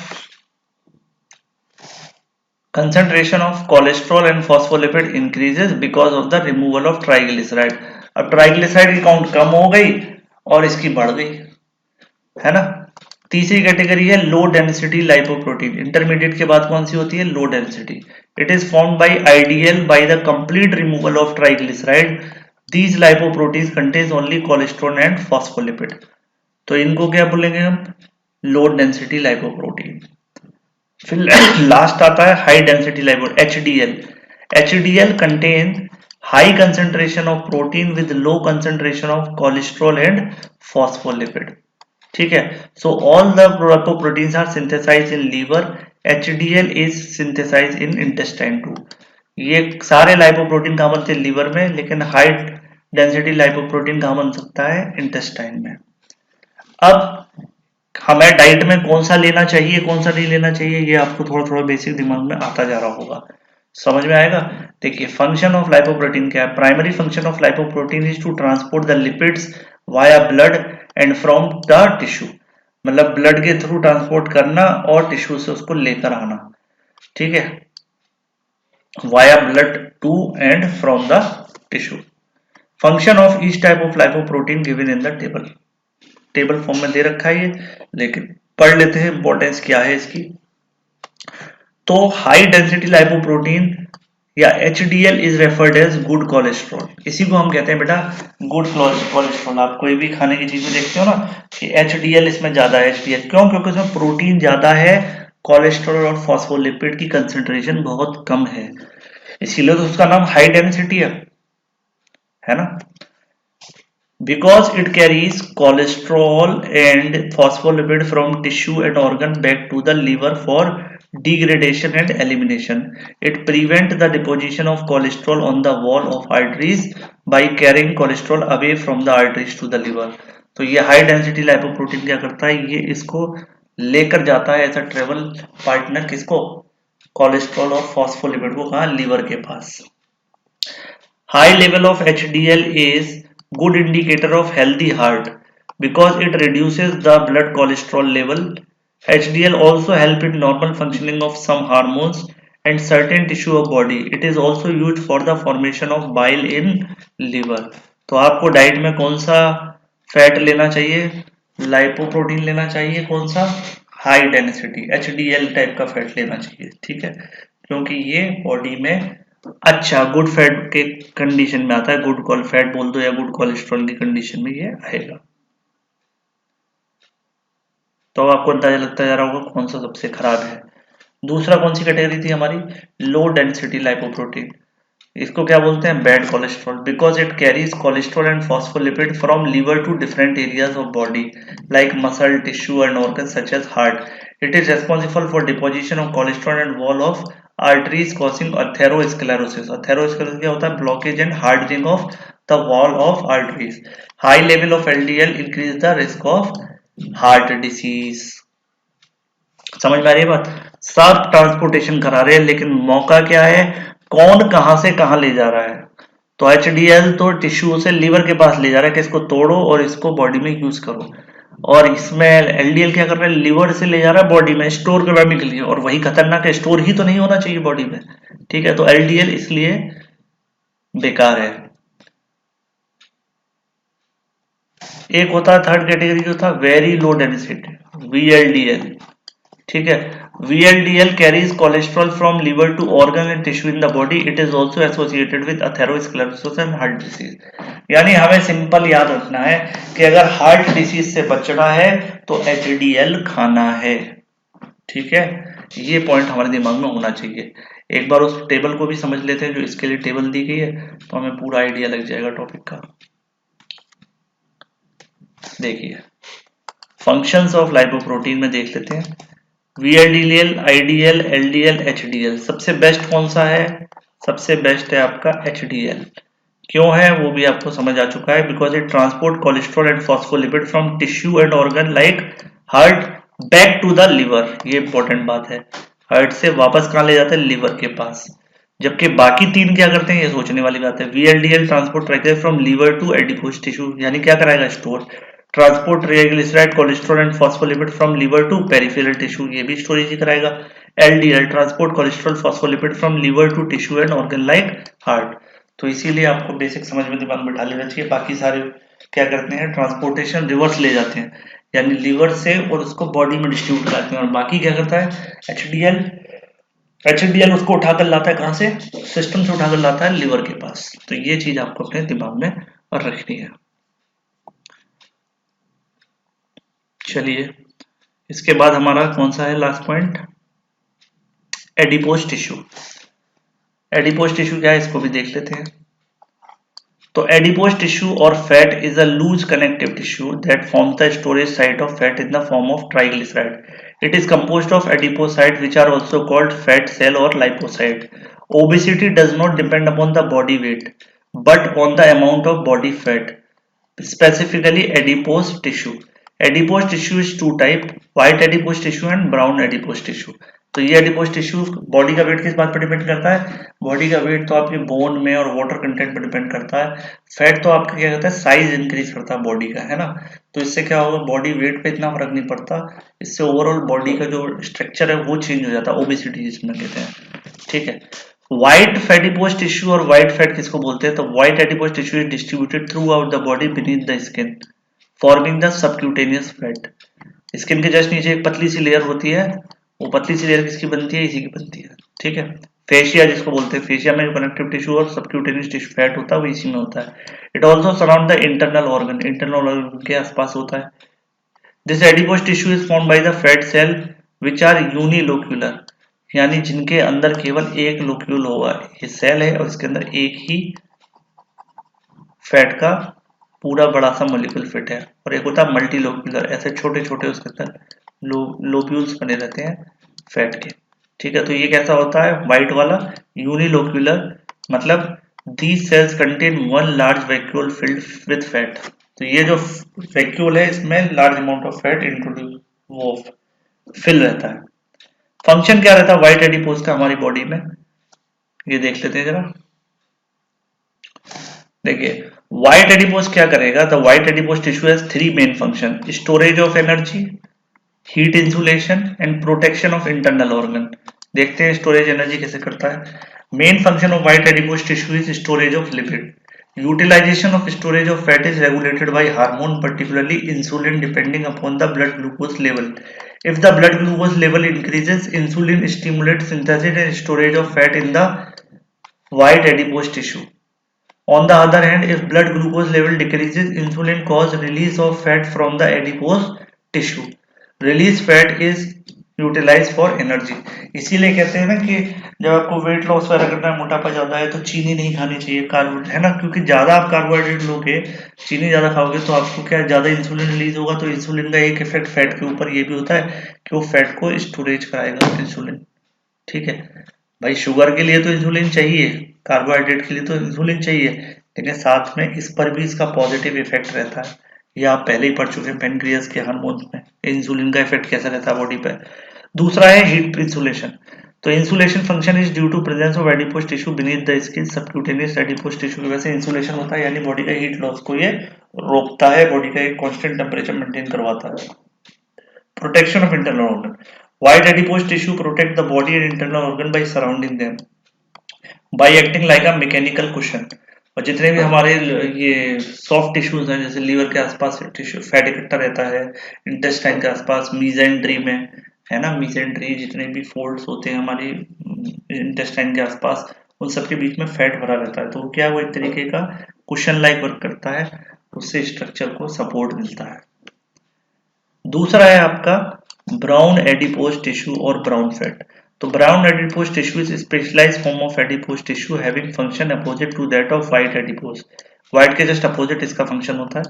cholesterol and phospholipid increases because of the removal of triglyceride. अब triglyceride की count कम हो गई और इसकी बढ़ गई, है ना। तीसरी कैटेगरी है लो डेंसिटी लाइपोप्रोटीन। इंटरमीडिएट के बाद कौन सी होती है? Low density. It is formed by IDL by the complete removal of triglyceride. These lipoproteins contains only cholesterol and phospholipid. तो इनको क्या बोलेंगे हम? Low density lipoprotein. फिर लास्ट आता है high density lipo, HDL। HDL contain high concentration of protein with low concentration of cholesterol and phospholipid. ठीक है, so all the lipoproteins are synthesized in liver. HDL is synthesized in intestine too. ये सारे lipoprotein कहाँ बनते हैं? Liver में, लेकिन high density lipoprotein कहाँ बन सकता है? इंटेस्टाइन में। अब हमें डाइट में कौन सा लेना चाहिए, कौन सा नहीं लेना चाहिए, ये आपको थोड़ा थोड़ा बेसिक दिमाग में आता जा रहा होगा, समझ में आएगा। देखिए, फंक्शन ऑफ लाइपोप्रोटीन क्या है? Primary function of lipoprotein is to transport the lipids via blood and from the tissue. मतलब ब्लड के थ्रू ट्रांसपोर्ट करना और टिश्यू से उसको लेकर आना। ठीक है, via blood to and from the tissue. Function of each type of lipoprotein given in the table. Table form में दे रखा है ये, लेकिन पढ़ लेते हैं इंपॉर्टेंस क्या है इसकी। तो हाई डेंसिटी लाइपोप्रोटीन या HDL is referred as good cholesterol. इसी को हम कहते हैं बेटा गुड कोलेस्ट्रॉल। आप कोई भी खाने की चीज में देखते हो ना कि HDL इसमें ज्यादा है। HDL क्यों? क्योंकि इसमें प्रोटीन ज्यादा है, कोलेस्ट्रॉल और फॉस्फोलिपिड की कंसेंट्रेशन बहुत कम है, इसीलिए तो उसका नाम हाई डेंसिटी है ना। Because it carries cholesterol and phospholipid from tissue and organ back to the liver for degradation and elimination. It prevents the deposition of cholesterol on the wall of arteries by carrying cholesterol away from the arteries to the liver. तो ये high density lipoprotein क्या करता है? ये इसको लेकर जाता है एज अ ट्रेवल पार्टनर, किसको? कोलेस्ट्रॉल और फॉस्फोलिपिड को, कहाँ? लीवर के पास। High level of HDL is good indicator of healthy heart because it reduces the blood cholesterol level. HDL also help in normal functioning of some hormones and certain tissue of body. It is also used for the formation of bile in liver. तो आपको diet में कौन सा fat लेना चाहिए? Lipoprotein लेना चाहिए। कौन सा? हाई डेंसिटी HDL टाइप का फैट लेना चाहिए। ठीक है, क्योंकि ये बॉडी में अच्छा गुड फैट के कंडीशन में आता है। गुड कॉल फैट बोल दो या गुड कोलेस्ट्रॉल की कंडीशन में ये आएगा। तो अब आपको अंदाजा लगता जा रहा होगा कौन सा सबसे खराब है। दूसरा कौन सी कैटेगरी थी हमारी? Low density lipoprotein. इसको क्या बोलते हैं? Bad cholesterol. Because it carries cholesterol and phospholipid from liver to different areas of body like muscle, tissue and organ such as heart. It is responsible for deposition of cholesterol and wall of arteries causing atherosclerosis. Atherosclerosis क्या होता है? blockage and hardening of the wall of arteries. High level of LDL increase the risk of heart disease. समझ में आ रही है बात? सब transportation करा रहे हैं, लेकिन मौका क्या है? कौन कहां से कहां ले जा रहा है? तो HDL तो टिश्यू से लीवर के पास ले जा रहा है कि इसको तोड़ो और इसको बॉडी में यूज करो, और इसमें LDL क्या कर रहा है? लीवर से ले जा रहा है बॉडी में स्टोर करने के लिए, और वही खतरनाक है, स्टोर ही तो नहीं होना चाहिए बॉडी में। ठीक है, तो LDL इसलिए बेकार है। एक होता है थर्ड कैटेगरी जो था वेरी लो डेंसिटी, VLDL। ठीक है, VLDL carries cholesterol from liver to organ and tissue in the body. It is also associated with atherosclerosis and heart disease. यानी हमें सिंपल याद रखना है कि अगर हार्ट डिसीज से बचना है तो HDL खाना है। ठीक है, ये पॉइंट हमारे दिमाग में होना चाहिए। एक बार उस टेबल को भी समझ लेते हैं जो इसके लिए टेबल दी गई है, तो हमें पूरा आइडिया लग जाएगा टॉपिक का। देखिए, फंक्शंस ऑफ लाइपोप्रोटीन में देख लेते हैं। VLDL, IDL, LDL, HDL। सबसे बेस्ट कौन सा है? सबसे बेस्ट है आपका HDL। क्यों है वो भी आपको समझ आ चुका है। Because it transport cholesterol and phospholipid from tissue and organ like heart back to the liver. ये इंपॉर्टेंट बात है, हार्ट से वापस कहाँ ले जाते हैं? लिवर के पास। जबकि बाकी तीन क्या करते हैं? ये सोचने वाली बात है। VLDL transport from liver to adipose tissue, यानी क्या कराएगा? Store. Transport triglyceride, cholesterol and phospholipid from liver to peripheral tissue, ये भी स्टोरेज ही कराएगा। LDL transport cholesterol phospholipid from liver to tissue and organ like heart. तो इसीलिए आपको बेसिक समझ में दिमाग में बिठा लेना चाहिए। बाकी सारे क्या करते हैं? ट्रांसपोर्टेशन रिवर्स ले जाते हैं। यानी लीवर से, और उसको बॉडी में डिस्ट्रीब्यूट कराते हैं। और बाकी क्या करता है एचडीएल, एचडीएल उसको उठाकर लाता है कहाँ से, सिस्टम से उठाकर लाता है लीवर के पास। तो ये चीज आपको अपने दिमाग में रखनी है। चलिए इसके बाद हमारा कौन सा है last point, adipose tissue. Adipose tissue क्या है इसको भी देख लेते हैं। तो adipose tissue or fat is a loose connective tissue that forms the storage site of fat in the form of triglyceride. It is composed of adipocytes which are also called fat cell or lipocyte. Obesity does not depend upon the body weight but on the amount of body fat, specifically adipose tissue. Adipose tissue is two type, white adipose tissue and brown adipose tissue. तो ये adipose tissue, body का wait किस बात पर depend करता है, body का wait तो आपके बोन में और वाटर कंटेंट पर डिपेंड करता है। फैट तो आपका क्या कहता है साइज इंक्रीज करता है बॉडी का, है ना। तो इससे क्या होगा, बॉडी वेट पे इतना फर्क नहीं पड़ता, इससे ओवरऑल बॉडी का जो स्ट्रक्चर है वो चेंज हो जाता है, ओबेसिटी जिसमें कहते हैं। ठीक है, व्हाइट एडिपोज टिश्यू और व्हाइट फैट किसको बोलते हैं, तो white adipose tissue is distributed through out the body beneath the skin forming the subcutaneous fat. Skin के जस्ट नीचे एक पतली सी लेयर होती है, वो पतली सी लेयर किसकी बनती है, इसी की बनती है। ठीक है, फेशिया जिसको बोलते हैं, फेशिया में जो कनेक्टिव टिश्यू और सबक्यूटेनियस टिश्यू फैट होता है वो इसी में होता है। It also surround the internal organ, internal organ के आसपास होता है। This adipose tissue is formed by the fat cell which are unilocular, यानी जिनके अंदर केवल एक लोक्यूल होगा, ये सेल है और इसके अंदर एक ही फैट का पूरा बड़ा सा मॉलिक्यूल फिट है, और एक होता है मल्टी लोक्यूलर, ऐसे छोटे छोटे उसके अंदर लोब्यूल्स बने रहते हैं फैट के। ठीक है, तो ये कैसा होता है व्हाइट वाला, यूनिलोक्यूलर, मतलब these cells contain one large vacuole filled with fat. तो ये जो वैक्यूल है इसमें large amount of fat introduce वो फिल रहता है। फंक्शन क्या रहता है व्हाइट एडिपोज का हमारी बॉडी में, ये देख लेते हैं जरा। देखिए व्हाइट एडिपोज क्या करेगा, the white adipose tissue has three main function, storage of energy, heat insulation and protection of internal organ. देखते हैं स्टोरेज एनर्जी कैसे करता है। Main function of white adipose tissue is storage of lipid. Utilization of storage of fat is regulated by hormone, particularly insulin, depending upon the blood glucose level. If the blood glucose level increases, insulin stimulates synthesis and storage of fat in the white adipose tissue. On the other hand, if blood glucose level decreases, insulin causes release of fat from the adipose tissue. Release fat is utilize for energy. इसीलिए कहते हैं ना कि जब आपको weight loss वगैरह करना है, मोटापा ज्यादा है, तो चीनी नहीं खानी चाहिए, कार्बोहाइड्रेट है ना, क्योंकि ज्यादा आप कार्बोहाइड्रेट लोगे, चीनी ज्यादा खाओगे तो आपको क्या ज्यादा इंसुलिन रिलीज होगा। तो इंसुलिन का एक इफेक्ट फैट के ऊपर ये भी होता है कि वो फैट को स्टोरेज कराएगा इंसुलिन। ठीक है भाई, शुगर के लिए तो इंसुलिन चाहिए, कार्बोहाइड्रेट के लिए तो इंसुलिन चाहिए, लेकिन साथ में इस पर भी इसका पॉजिटिव इफेक्ट रहता है। ये आप पहले ही पढ़ चुके हैं पेनक्रियास के हार्मोन्स में इंसुलिन का इफेक्ट कैसा रहता है बॉडी पे। दूसरा है हीट इंसुलेशन। तो insulation function is due to presence of adipose tissue beneath the skin, subcutaneous adipose tissue की वजह से इंसुलेशन होता है, यानी बॉडी का हीट लॉस को ये रोकता है, बॉडी का एक कांस्टेंट टेम्परेचर मेंटेन करवाता है। Protection of internal organ, white adipose tissue protect the body and internal organ by surrounding them by acting like a mechanical cushion. और जितने भी हमारे ये सॉफ्ट टिश्यूज हैं, जैसे लीवर के आसपास टिश्यू फैट इकट्ठा रहता है, इंटेस्टाइन के आसपास, मीजेंट्री में, है ना, मीजेंट्री, जितने भी फोल्ड्स होते हैं हमारी इंटेस्टाइन के आसपास, उन सबके बीच में फैट भरा रहता है। तो वो क्या, वो एक तरीके का कुशन लाइक वर्क करता है, उससे स्ट्रक्चर को सपोर्ट मिलता है। दूसरा है आपका ब्राउन एडिपोज टिश्यू और ब्राउन फैट। तो brown adipose tissue is specialised form of adipose tissue having function opposite to that of white adipose. White के जस्ट अपोजिट इसका फंक्शन होता है।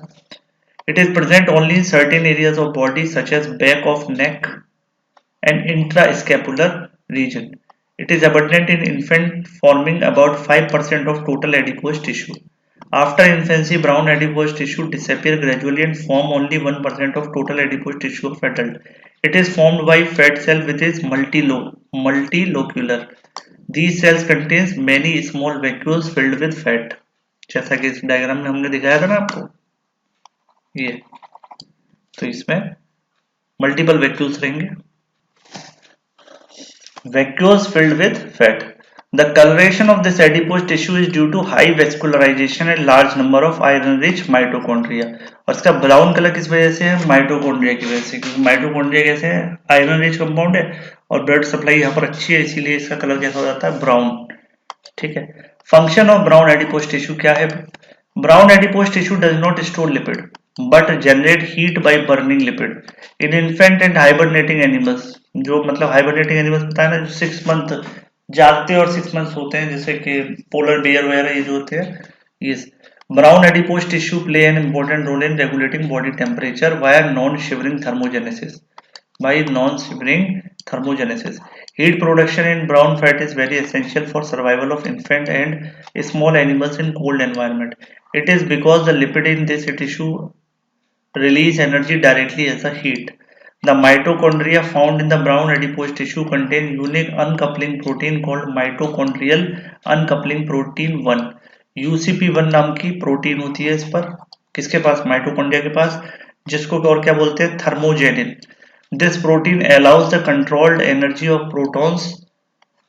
It is present only in certain areas of body such as back of neck and intrascapular region. It is abundant in infant, forming about 5% of total adipose tissue. After infancy, brown adipose tissue disappear gradually and form only 1% of total adipose tissue of adult. It is formed by fat cell which is multilocular. These cells contains many small vacuoles filled with fat. जैसा कि इस diagram में हमने दिखाया था ना आपको, ये तो इसमें मल्टीपल वैक्यूल्स रहेंगे, vacuoles filled with fat. The coloration of this adipose tissue is due to high vascularization and large number of iron-rich mitochondria. और इसका ब्राउन कलर किस वजह से है? माइटोकॉन्ड्रिया की वजह से, क्योंकि माइटोकॉन्ड्रिया कैसे है? आयरन रिच कंपाउंड है और ब्लड सप्लाई यहाँ पर अच्छी है, इसीलिए इसका कलर कैसा हो जाता है? ब्राउन। ठीक है। Function of brown adipose tissue क्या है? Brown adipose tissue does not store lipid but generate heat by burning lipid in infant and hibernating animals. जो मतलब हाइबरनेटिंग एनिमल्स बताया ना, जो 6 मंथ जागते और 6 मंथ्स होते हैं, जैसे कि पोलर बेयर वगैरह ये जो होते हैं, ये brown adipose tissue play an important role in regulating body temperature via non shivering thermogenesis. By non shivering thermogenesis. Heat production in brown fat is very essential for survival of infant and small animals in cold environment. It is because the lipid in this tissue release energy directly as a heat. The mitochondria found in the brown adipose tissue contain unique uncoupling protein called mitochondrial uncoupling protein 1. UCP1 नाम की protein होती है इस पर, किसके पास? Mitochondria के पास, जिसको और क्या बोलते हैं? थर्मोजेनिन. This protein allows the controlled energy of protons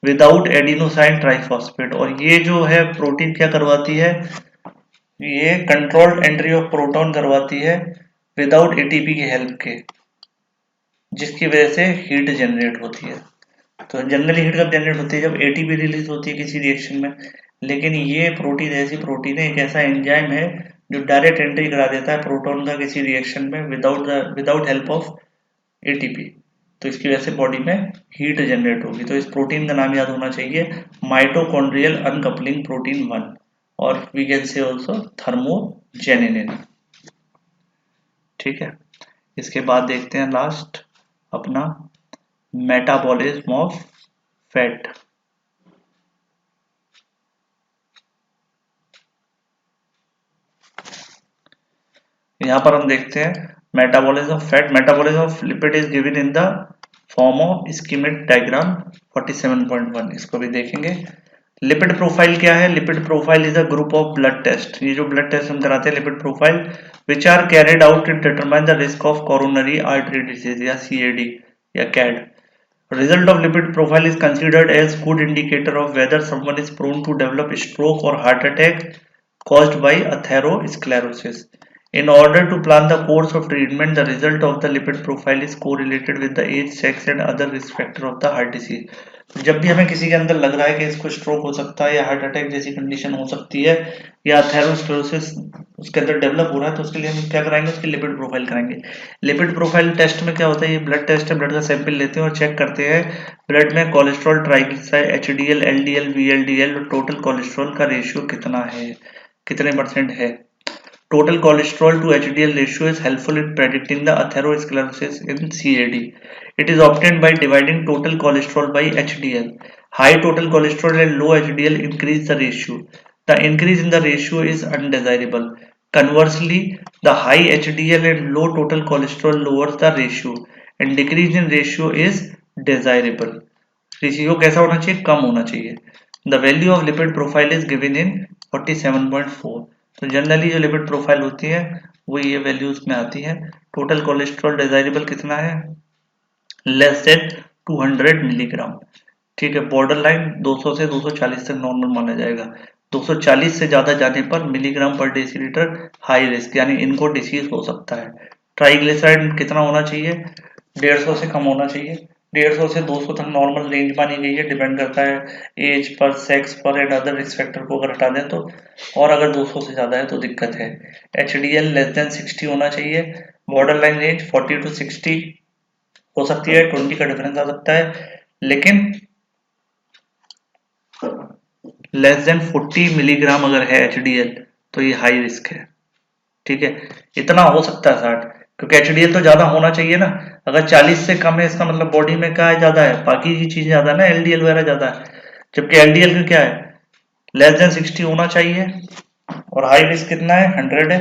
without adenosine triphosphate. और ये जो है प्रोटीन क्या करवाती है? ये कंट्रोल्ड एंट्री ऑफ प्रोटॉन करवाती है विदाउट एटीपी की हेल्प के, जिसकी वजह से हीट जनरेट होती है. तो जनरली हीट कब जनरेट होती है? जब एटीपी रिलीज होती है किसी रिएक्शन में. लेकिन ये प्रोटीन ऐसी प्रोटीन है, एक ऐसा एंजाइम है जो डायरेक्ट एंट्री करा देता है प्रोटॉन का किसी रिएक्शन में विदाउट हेल्प ऑफ एटीपी. तो इसकी वजह से बॉडी में हीट जनरेट होगी. तो इस प्रोटीन का नाम याद होना चाहिए, माइटोकॉन्ड्रियल अनकपलिंग प्रोटीन 1, और वी कैन से आल्सो थर्मोजेनिन. ठीक है। इसके बाद देखते हैं लास्ट अपना मेटाबॉलिज्म ऑफ फैट. यहां पर हम देखते हैं metabolism of fat. Metabolism of lipid is given in the form of schematic diagram 47.1. इसको भी देखेंगे. लिपिड प्रोफाइल क्या है? Lipid profile is a group of blood test. ये जो ब्लड टेस्ट हम कराते हैं lipid profile, which are carried out to determine the risk of coronary artery disease या CAD या CAD. Result of lipid profile is considered as good indicator of whether someone is prone to develop stroke or heart attack caused by atherosclerosis. In order to plan the course of treatment, the result of the lipid profile is correlated with the age, sex and other risk factor of the heart disease. जब भी हमें किसी के अंदर लग रहा है कि इसको स्ट्रोक हो सकता है या हार्ट अटैक जैसी कंडीशन हो सकती है या एथेरोस्क्लेरोसिस उसके अंदर डेवलप हो रहा है, तो उसके लिए हम क्या कराएंगे? उसकी लिपिड प्रोफाइल कराएंगे. लिपिड प्रोफाइल टेस्ट में क्या होता है? ये ब्लड टेस्ट है, ब्लड का सैंपल लेते हैं और चेक करते हैं ब्लड में cholesterol, triglyceride, HDL, LDL, VLDL और टोटल कोलेस्ट्रॉल का रेशियो कितना है, कितने % है. Total cholesterol to HDL ratio is helpful in predicting the atherosclerosis in CAD. It is obtained by dividing total cholesterol by HDL. High total cholesterol and low HDL increase the ratio. The increase in the ratio is undesirable. Conversely, the high HDL and low total cholesterol lowers the ratio, and decrease in ratio is desirable. Ratio कैसा होना चाहिए? कम होना चाहिए. The value of lipid profile is given in 47.4. तो generally जो lipid profile होती है वो ये वैल्यूज में आती है. टोटल कोलेस्ट्रॉल डिजायरेबल कितना है? Less than 200 milligram. ठीक है. बॉर्डर लाइन 200 से 240 तक नॉर्मल माना जाएगा. 240 से ज्यादा जाने पर मिलीग्राम पर डेसीलीटर हाई रिस्क, यानी इनको डिसीज हो सकता है. ट्राइग्लिसराइड कितना होना चाहिए? 150 से कम होना चाहिए. 150 से 200 तक नॉर्मल रेंज मानी गई है. डिपेंड करता है एज पर, सेक्स पर एंड अदर रिस्क फैक्टर को अगर हटा दें तो. और अगर 200 से ज्यादा है तो दिक्कत है. HDL लेस देन 60 होना चाहिए. बॉर्डर लाइन रेंज 40 to 60 हो सकती है, 20 का डिफरेंस आ सकता है. लेकिन लेस देन 40 मिलीग्राम अगर है HDL तो ये हाई रिस्क है. ठीक है. इतना हो सकता है 60, क्योंकि HDL तो ज्यादा होना चाहिए ना. अगर 40 से कम है इसका मतलब बॉडी में क्या है? ज्यादा है, बाकी की चीज ज्यादा है ना, LDL वगैरह ज्यादा है. जबकि LDL का क्या है? लेस देन 60 होना चाहिए. और हाई रिस्क कितना है? 100 है,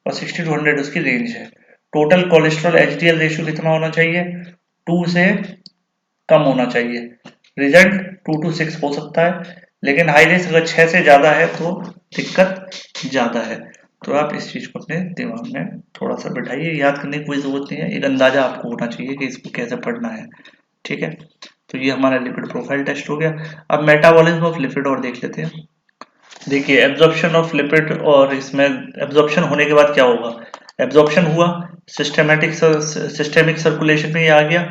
और 60 to 100 उसकी रेंज है. टोटल कोलेस्ट्रॉल HDL रेशियो कितना होना चाहिए? 2 से कम होना चाहिए. रिजल्ट 2 to 6 हो सकता है. लेकिन हाई रिस्क अगर 6 से ज्यादा है तो दिक्कत ज्यादा है. तो आप इस चीज को अपने दिमाग में थोड़ा सा बैठाइए. याद करने की कोई जरूरत नहीं है, एक अंदाजा आपको होना चाहिए कि इसको कैसे पढ़ना है. ठीक है. तो ये हमारा लिपिड प्रोफाइल टेस्ट हो गया। अब मेटाबॉलिज्म ऑफ लिपिड और देख लेते हैं। देखिए एब्जॉर्प्शन ऑफ लिपिड, और इसमें एब्जॉर्प्शन होने के बाद क्या होगा, एब्जॉर्प्शन हुआ, सिस्टेमिक सर्कुलेशन में ये आ गया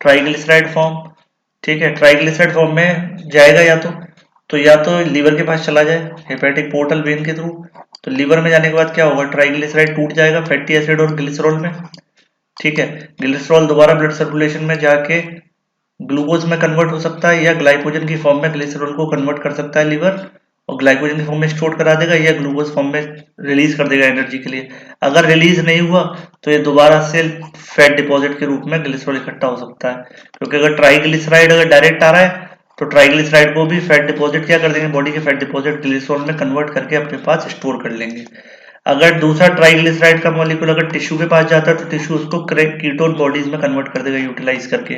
ट्राइग्लिसराइड फॉर्म। ठीक है, ट्राइग्लिसराइड फॉर्म में जाएगा या तो लीवर के पास चला जाए हेपेटिक पोर्टल वेन के थ्रू। तो लीवर में जाने के बाद क्या होगा, ट्राइग्लिसराइड टूट जाएगा फैटी एसिड और ग्लिसरॉल में। ठीक है, ग्लिसरॉल दोबारा ब्लड सर्कुलेशन में जाके ग्लूकोज में कन्वर्ट हो सकता है या ग्लाइकोजन की फॉर्म में ग्लिसरॉल को कन्वर्ट कर सकता है लीवर, और ग्लाइकोजन की फॉर्म में स्टोर करा देगा या ग्लूकोज फॉर्म में रिलीज कर देगा एनर्जी के लिए। अगर रिलीज नहीं हुआ तो ये दोबारा से फैट डिपॉजिट के रूप में ग्लिसरॉल इकट्ठा हो सकता है, क्योंकि अगर ट्राइग्लिसराइड अगर डायरेक्ट आ रहा है तो ट्राइग्लिसराइड को भी फैट डिपॉजिट क्या कर देंगे, बॉडी के फैट डिपॉजिट ग्लिसरॉल में कन्वर्ट करके अपने पास स्टोर कर लेंगे। अगर दूसरा ट्राइग्लिसराइड का मॉलिक्यूल अगर टिश्यू के पास जाता है तो टिश्यू उसको कीटोन बॉडीज में कन्वर्ट कर देगा यूटिलाइज करके।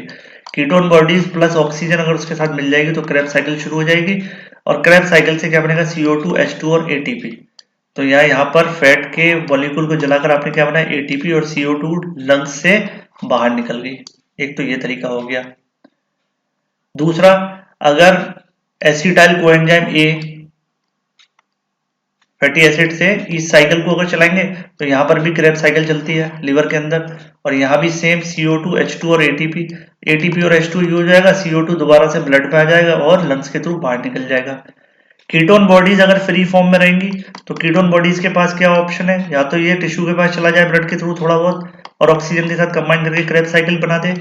कीटोन बॉडीज प्लस ऑक्सीजन अगर उसके साथ मिल जाएगी तो क्रेब्स साइकिल शुरू हो जाएगी, और क्रेब्स साइकिल से क्या बनेगा, CO2 H2 और ATP। तो यहाँ पर फैट के मॉलिक्यूल को जलाकर आपने क्या बनाया, ATP और CO2 लंग्स से बाहर निकल गई। एक तो ये तरीका हो गया। दूसरा, अगर acetyl coenzyme A fatty acid से इस साइकिल को अगर चलाएंगे तो यहाँ पर भी क्रेब्स साइकिल चलती है लीवर के अंदर, और यहाँ भी सेम CO2 H2 और ATP और H2 यूज हो जाएगा, CO2 दोबारा से ब्लड पे आ जाएगा और लंग्स के थ्रू बाहर निकल जाएगा। कीटोन बॉडीज अगर फ्री फॉर्म में रहेंगी तो कीटोन बॉडीज के पास क्या ऑप्शन है, या तो ये टिश्यू के पास चला जाए ब्लड के थ्रू थोड़ा बहुत और ऑक्सीजन के साथ कंबाइन करके क्रेब्स साइकिल बना दे।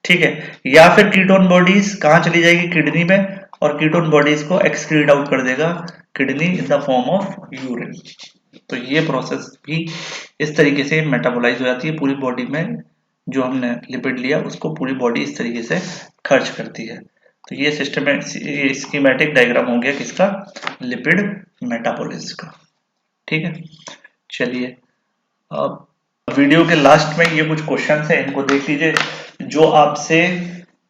ठीक है, या फिर कीटोन बॉडीज कहाँ चली जाएगी, किडनी में, और कीटोन बॉडीज को एक्सक्रीट आउट कर देगा kidney in the form of urine. तो ये प्रोसेस भी इस तरीके से मेटाबोलाइज हो जाती है पूरी बॉडी में, जो हमने लिपिड लिया उसको पूरी बॉडी इस तरीके से खर्च करती है। तो ये सिस्टम स्कीमेटिक डायग्राम हो गया किसका, लिपिड मेटाबॉलिज्म का। ठीक है, चलिए अब वीडियो के लास्ट में ये कुछ क्वेश्चन है, इनको देख लीजिए जो आपसे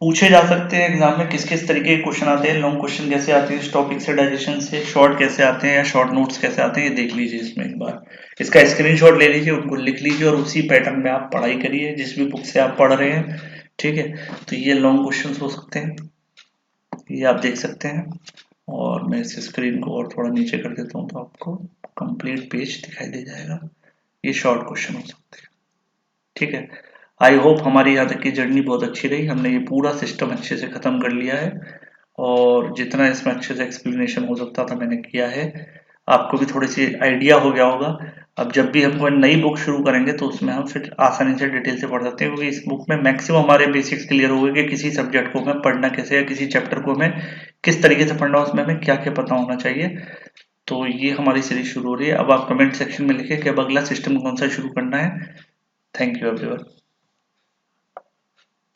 पूछे जा सकते हैं एग्जाम में। किस किस तरीके के क्वेश्चन आते हैं, लॉन्ग क्वेश्चन कैसे आते हैं इस टॉपिक से, डाइजेशन से, शॉर्ट कैसे आते हैं या शॉर्ट नोट्स कैसे आते हैं, ये देख लीजिए इसमें एक बार। इसका स्क्रीनशॉट ले लीजिए, उनको लिख लीजिए और उसी पैटर्न में आप पढ़ाई करिए जिस भी बुक से आप पढ़ रहे हैं। ठीक है, तो ये लॉन्ग क्वेश्चन हो सकते हैं, ये आप देख सकते हैं। और मैं इस स्क्रीन को और थोड़ा नीचे कर देता हूँ तो आपको कंप्लीट पेज दिखाई दे जाएगा। ये शॉर्ट क्वेश्चन हो सकते हैं। ठीक है, आई होप हमारी यहाँ तक की जर्नी बहुत अच्छी रही, हमने ये पूरा सिस्टम अच्छे से खत्म कर लिया है और जितना इसमें अच्छे से एक्सप्लेनेशन हो सकता था मैंने किया है। आपको भी थोड़ी सी आइडिया हो गया होगा। अब जब भी हम कोई नई बुक शुरू करेंगे तो उसमें हम फिर आसानी से डिटेल से पढ़ सकते हैं, क्योंकि इस बुक में मैक्सिमम हमारे बेसिक्स क्लियर हो गए कि किसी सब्जेक्ट को हमें पढ़ना कैसे, या किसी चैप्टर को हमें किस तरीके से पढ़ना, उसमें हमें क्या क्या पता होना चाहिए। तो ये हमारी सीरीज शुरू हो रही है। अब आप कमेंट सेक्शन में लिखिए कि अब अगला सिस्टम कौन सा शुरू करना है। Thank you everyone.